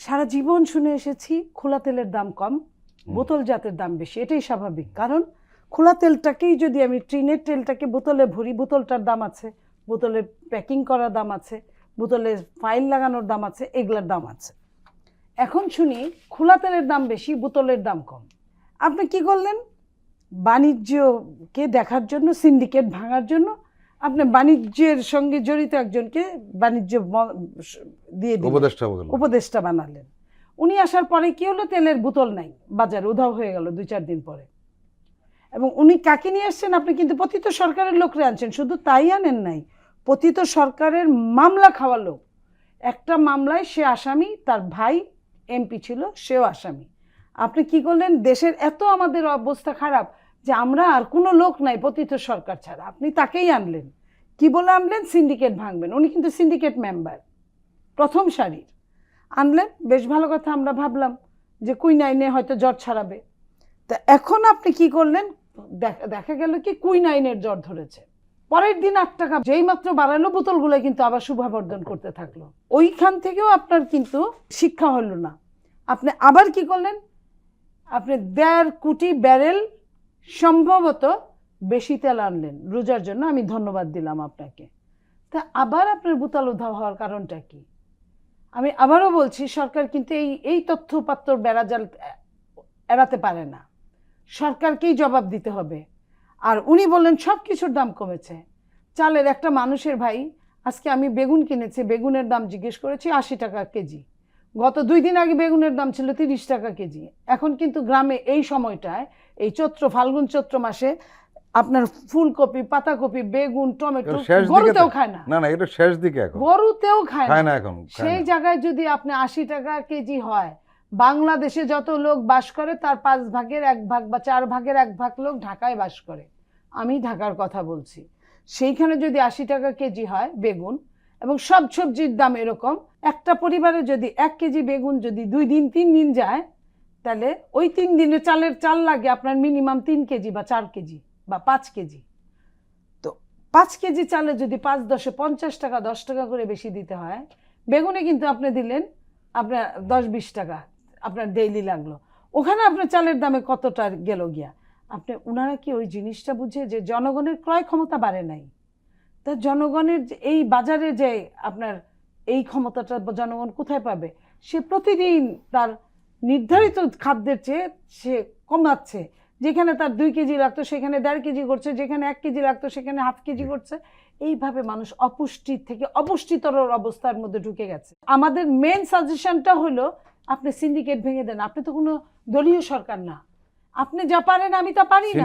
সারা জীবন শুনে এসেছি খোলা তেলের দাম কম, বোতল জাতের দাম বেশি। এটাই স্বাভাবিক, কারণ খোলা তেলটাকেই যদি আমি ট্রিনের তেলটাকে বোতলে ভরি, বোতলটার দাম আছে, বোতলে প্যাকিং করার দাম আছে, বোতলে ফাইল লাগানোর দাম আছে, এগুলোর দাম আছে। এখন শুনি খোলা তেলের দাম বেশি, বোতলের দাম কম। আপনি কি করলেন? বাণিজ্যকে দেখার জন্য, সিন্ডিকেট ভাঙার জন্য আপনি বাণিজ্যের সঙ্গে জড়িত একজনকে বাণিজ্য দিয়ে উপদেষ্টা বানালেন। উনি আসার পরে কি হলো? তেলের বোতল নাই, বাজারে উধাও হয়ে গেল 2-4 দিন পরে। এবং উনি কাকে নিয়ে আসছেন? আপনি কিন্তু পতিত সরকারের লোকরে আনছেন। শুধু তাই আনেন নাই, পতিত সরকারের মামলা খাওয়া লোক। একটা মামলায় সে আসামি, তার ভাই এমপি ছিল, সেও আসামি। আপনি কি করলেন? দেশের এত আমাদের অবস্থা খারাপ যে আমরা আর কোনো লোক নাই পতিত সরকার ছাড়া, আপনি তাকেই আনলেন। কি বলে আনলেন? সিন্ডিকেট ভাঙবেন। উনি কিন্তু সিন্ডিকেট মেম্বার, প্রথম সারির। আনলেন, বেশ ভালো কথা। আমরা ভাবলাম যে কুইনাইনে হয়তো জ্বর ছাড়াবে। তা এখন আপনি কি করলেন? দেখা গেল কি কুইনাইনের জ্বর ধরেছে। পরের দিন 8 টাকা যেই মাত্র বাড়ালো, বোতলগুলো কিন্তু আবার শুভাবর্ধন করতে থাকলো। ওইখান থেকেও আপনার কিন্তু শিক্ষা হলো না। আপনি আবার কি করলেন? আপনি 1.5 কোটি ব্যারেল সম্ভবত বেশি তেল আনলেন রোজার জন্য। আমি ধন্যবাদ দিলাম আপনাকে। তা আবার আপনার বোতল উধাও হওয়ার কারণটা কি? আমি আবারও বলছি, সরকার কিন্তু এই তথ্যপাত্র বেড়াজাল এড়াতে পারে না। সরকারকেই জবাব দিতে হবে। আর উনি বললেন সব কিছুর দাম কমেছে। চালের একটা মানুষের ভাই, আজকে আমি বেগুন কিনেছি, বেগুনের দাম জিজ্ঞেস করেছি 80 টাকা কেজি। গত 2 দিন আগে বেগুনের দাম ছিল 30 টাকা কেজি। এখন কিন্তু গ্রামে এই সময়টায়, এই ফাল্গুন চৈত্র মাসে আপনার ফুলকপি, পাতাকপি, বেগুন, টমেটো গরুতেও খায় না। না, এটা শেষ দিকে, এখন গরুতেও খায় না এখন। সেই জায়গায় যদি আপনি 80 টাকা কেজি হয়, বাংলাদেশে যত লোক বাস করে তার 5 ভাগের 1 ভাগ বা 4 ভাগের 1 ভাগ লোক ঢাকায় বাস করে। আমি ঢাকার কথা বলছি। সেইখানে যদি 80 টাকা কেজি হয় বেগুন, এবং সব সবজির দাম এরকম, একটা পরিবারে যদি 1 কেজি বেগুন যদি 2 দিন 3 দিন যায়, তাহলে ওই 3 দিনে চাল লাগে আপনার মিনিমাম 3 কেজি বা 4 কেজি বা 5 কেজি। তো 5 কেজি চালে যদি 5-10-এ 50 টাকা, 10 টাকা করে বেশি দিতে হয়, বেগুনে কিন্তু আপনি দিলেন আপনার 10-20 টাকা আপনার ডেইলি লাগলো। ওখানে আপনার চালের দামে কতটা গেল গিয়া। ওনারা কি ওই জিনিসটা বুঝে যে জনগণের ক্রয় ক্ষমতা বাড়ে নাই? তা জনগণের এই বাজারে যে আপনার এই ক্ষমতাটা জনগণ কোথায় পাবে? সে প্রতিদিন তার নির্ধারিত খাদ্যের চেয়ে সে কমাচ্ছে। যেখানে তার 2 কেজি লাগতো সেখানে 1.5 কেজি করছে, যেখানে 1 কেজি লাগতো সেখানে হাফ কেজি করছে। এইভাবে মানুষ অপুষ্টির থেকে অপুষ্টিতর অবস্থার মধ্যে ঢুকে গেছে। আমাদের মেন সাজেশনটা হলো, আপনি সিন্ডিকেট ভেঙে দেন। আপনি তো কোনো দলীয় সরকার না, আপনি যা পারেন আমি তা পারি না।